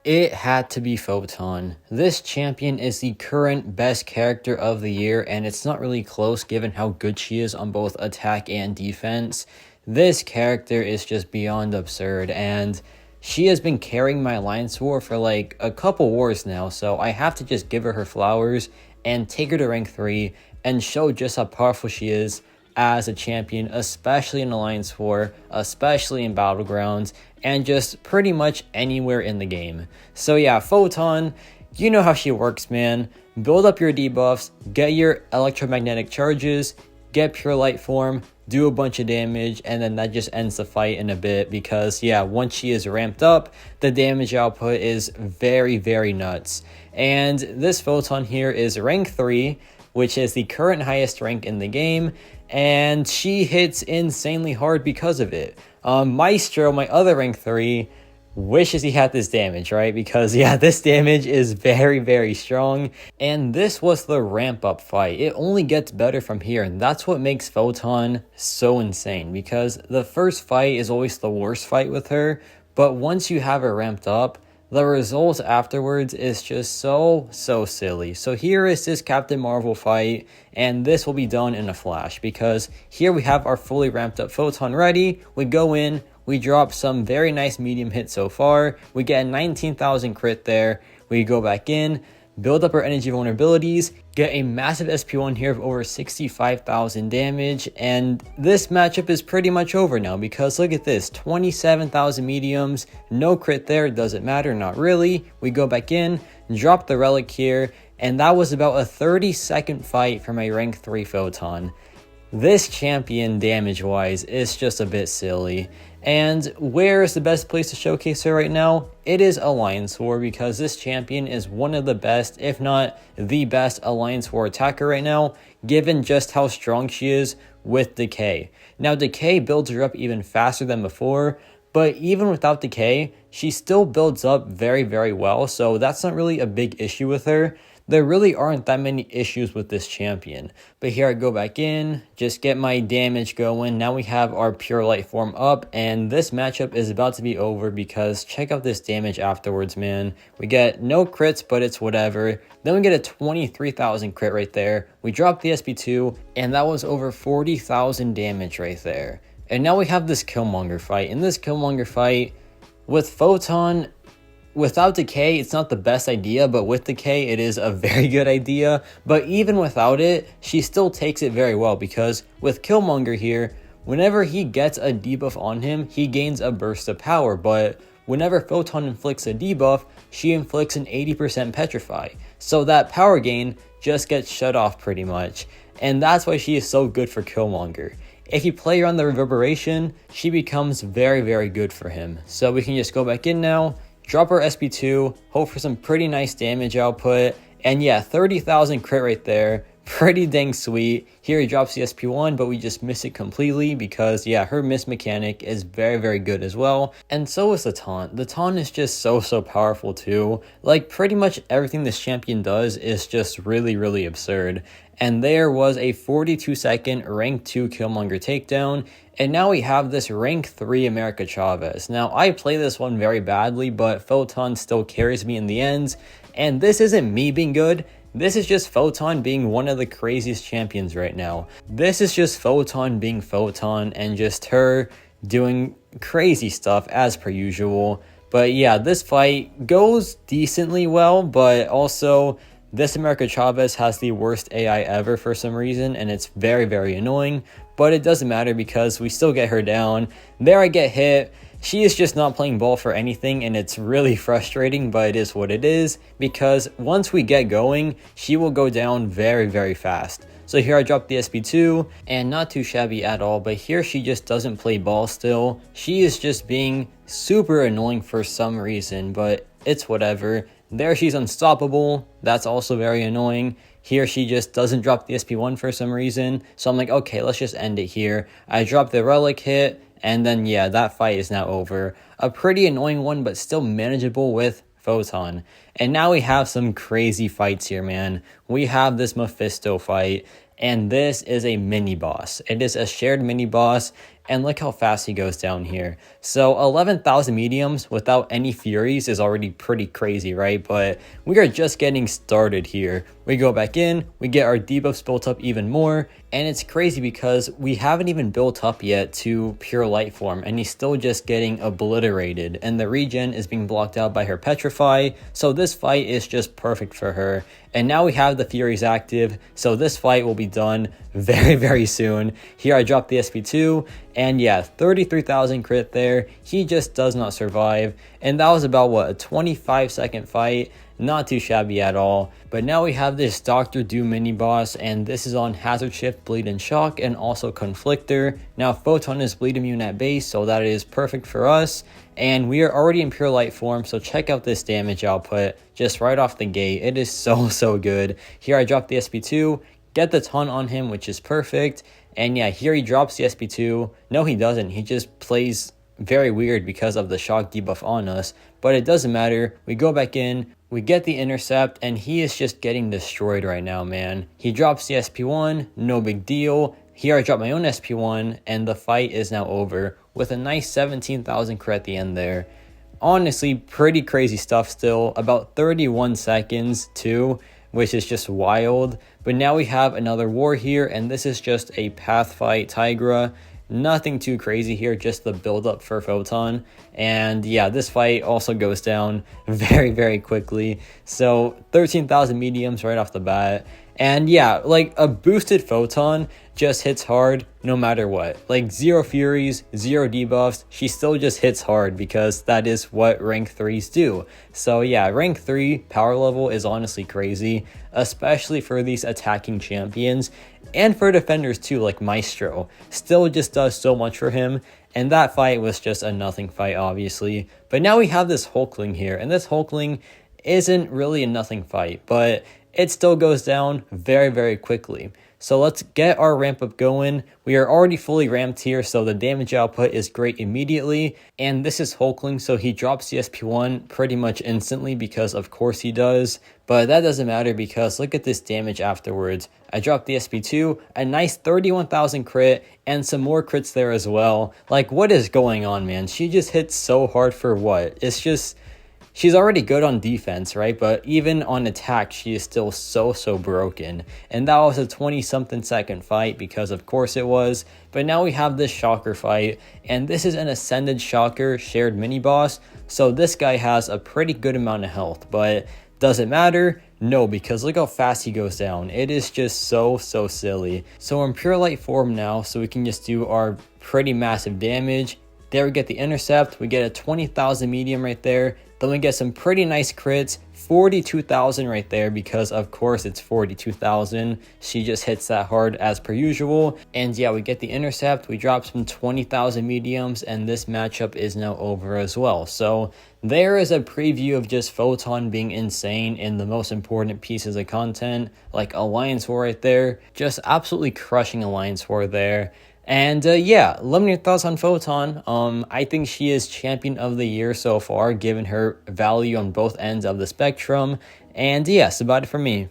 It had to be Photon. This champion is the current best character of the year, and it's not really close given how good she is on both attack and defense. This character is just beyond absurd, and she has been carrying my Alliance War for like a couple wars now, so I have to just give her flowers and take her to rank 3 and show just how powerful she is as a champion, especially in Alliance War, especially in Battlegrounds, and just pretty much anywhere in the game. So yeah, Photon, you know how she works, man. Build up your debuffs, get your electromagnetic charges, get pure light form, do a bunch of damage, and then that just ends the fight in a bit because yeah, once she is ramped up, the damage output is very, very nuts. And this Photon here is rank 3, which is the current highest rank in the game, and she hits insanely hard because of it. Maestro, my other rank 3, wishes he had this damage, right? Because yeah, this damage is very, very strong, and this was the ramp up fight. It only gets better from here, and that's what makes Photon so insane, because the first fight is always the worst fight with her, but once you have her ramped up, the result afterwards is just so silly. So here is this Captain Marvel fight, and this will be done in a flash, because here we have our fully ramped up Photon ready. We go in, we drop some very nice medium hits so far. We get a 19,000 crit there. We go back in, build up our energy vulnerabilities, get a massive SP1 here of over 65,000 damage, and this matchup is pretty much over now because look at this, 27,000 mediums, no crit there, doesn't matter, not really. We go back in, drop the relic here, and that was about a 30-second fight for my rank 3 Photon. This champion damage-wise is just a bit silly. And where is the best place to showcase her right now? It is Alliance War, because this champion is one of the best, if not the best Alliance War attacker right now, given just how strong she is with Decay. Now Decay builds her up even faster than before, but even without Decay, she still builds up very, very well, so that's not really a big issue with her. There really aren't that many issues with this champion. But here I go back in, just get my damage going. Now we have our pure light form up, and this matchup is about to be over because check out this damage afterwards, man. We get no crits, but it's whatever. Then we get a 23,000 crit right there. We drop the SP2, and that was over 40,000 damage right there. And now we have this Killmonger fight. In this Killmonger fight, with Photon, without Decay, it's not the best idea, but with Decay, it is a very good idea. But even without it, she still takes it very well, because with Killmonger here, whenever he gets a debuff on him, he gains a burst of power. But whenever Photon inflicts a debuff, she inflicts an 80% petrify. So that power gain just gets shut off pretty much. And that's why she is so good for Killmonger. If you play her on the reverberation, she becomes very, very good for him. So we can just go back in now, drop our SP2, hope for some pretty nice damage output, and yeah, 30,000 crit right there, pretty dang sweet. Here he drops the SP1, but we just miss it completely because yeah, her miss mechanic is very, very good as well. And so is the taunt. The taunt is just so powerful too. Like pretty much everything this champion does is just really, really absurd. And there was a 42-second rank 2 Killmonger takedown. And now we have this rank 3 Mcoc Chavez. Now, I play this one very badly, but Photon still carries me in the ends. And this isn't me being good. This is just Photon being one of the craziest champions right now. This is just Photon being Photon and just her doing crazy stuff as per usual. But yeah, this fight goes decently well, but also this Mcoc Chavez has the worst AI ever for some reason, and it's very, very annoying, but it doesn't matter because we still get her down. There I get hit. She is just not playing ball for anything, and it's really frustrating, but it is what it is, because once we get going, she will go down very, very fast. So here I drop the SP2, and not too shabby at all, but here she just doesn't play ball still. She is just being super annoying for some reason, but it's whatever. There she's unstoppable, that's also very annoying. Here she just doesn't drop the SP1 for some reason, so I'm like, okay, let's just end it here. I drop the relic hit, and then yeah, that fight is now over. A pretty annoying one, but still manageable with Photon. And now we have some crazy fights here, man. We have this Mephisto fight, and this is a mini boss. It is a shared mini boss, and look how fast he goes down here. So 11,000 mediums without any furies is already pretty crazy, right? But we are just getting started here. We go back in, we get our debuffs built up even more, and it's crazy because we haven't even built up yet to pure light form, and he's still just getting obliterated, and the regen is being blocked out by her petrify, so this fight is just perfect for her. And now we have the furies active, so this fight will be done very soon. Here I dropped the SP2, and yeah, 33,000 crit there. He just does not survive, and that was about what, a 25-second fight. Not too shabby at all. But now we have this Dr. Doom mini boss, and this is on Hazard Shift, Bleed and Shock, and also Conflictor. Now Photon is bleed immune at base, so that is perfect for us. And we are already in pure light form, so check out this damage output just right off the gate. It is so good. Here I drop the SP2, get the ton on him, which is perfect. And yeah, here he drops the SP2. No, he doesn't. He just plays very weird because of the shock debuff on us, but it doesn't matter. We go back in, we get the intercept, and he is just getting destroyed right now, man. He drops the SP1, no big deal. Here I drop my own SP1, and the fight is now over with a nice 17,000 crit at the end there. Honestly, pretty crazy stuff still. About 31 seconds too, which is just wild. But now we have another war here, and this is just a path fight Tigra. Nothing too crazy here, just the build up for Photon. And yeah, this fight also goes down very quickly. So 13,000 mediums right off the bat. And yeah, like a boosted Photon just hits hard no matter what. Like 0 furies, 0 debuffs, she still just hits hard because that is what rank 3s do. So yeah, rank 3 power level is honestly crazy, especially for these attacking champions and for defenders too, like Maestro. Still just does so much for him. And that fight was just a nothing fight, obviously. But now we have this Hulkling here, and this Hulkling isn't really a nothing fight, but it still goes down very quickly. So let's get our ramp up going. We are already fully ramped here, so the damage output is great immediately. And this is Hulkling, so he drops the SP1 pretty much instantly because of course he does. But that doesn't matter because look at this damage afterwards. I dropped the SP2, a nice 31,000 crit, and some more crits there as well. Like, what is going on, man? She just hits so hard for what? It's just... she's already good on defense, right? But even on attack, she is still so broken. And that was a 20-something second fight because of course it was. But now we have this Shocker fight, and this is an Ascended Shocker shared mini boss. So this guy has a pretty good amount of health, but does it matter? No, because look how fast he goes down. It is just so silly. So we're in pure light form now, so we can just do our pretty massive damage. There we get the intercept, we get a 20,000 medium right there, then we get some pretty nice crits, 42,000 right there because of course it's 42,000. She just hits that hard as per usual. And yeah, we get the intercept, we drop some 20,000 mediums, and this matchup is now over as well. So there is a preview of just Photon being insane in the most important pieces of content, like Alliance War right there, just absolutely crushing Alliance War there. And yeah, let me know your thoughts on Photon. I think she is champion of the year so far, given her value on both ends of the spectrum. And yeah, that's about it for me.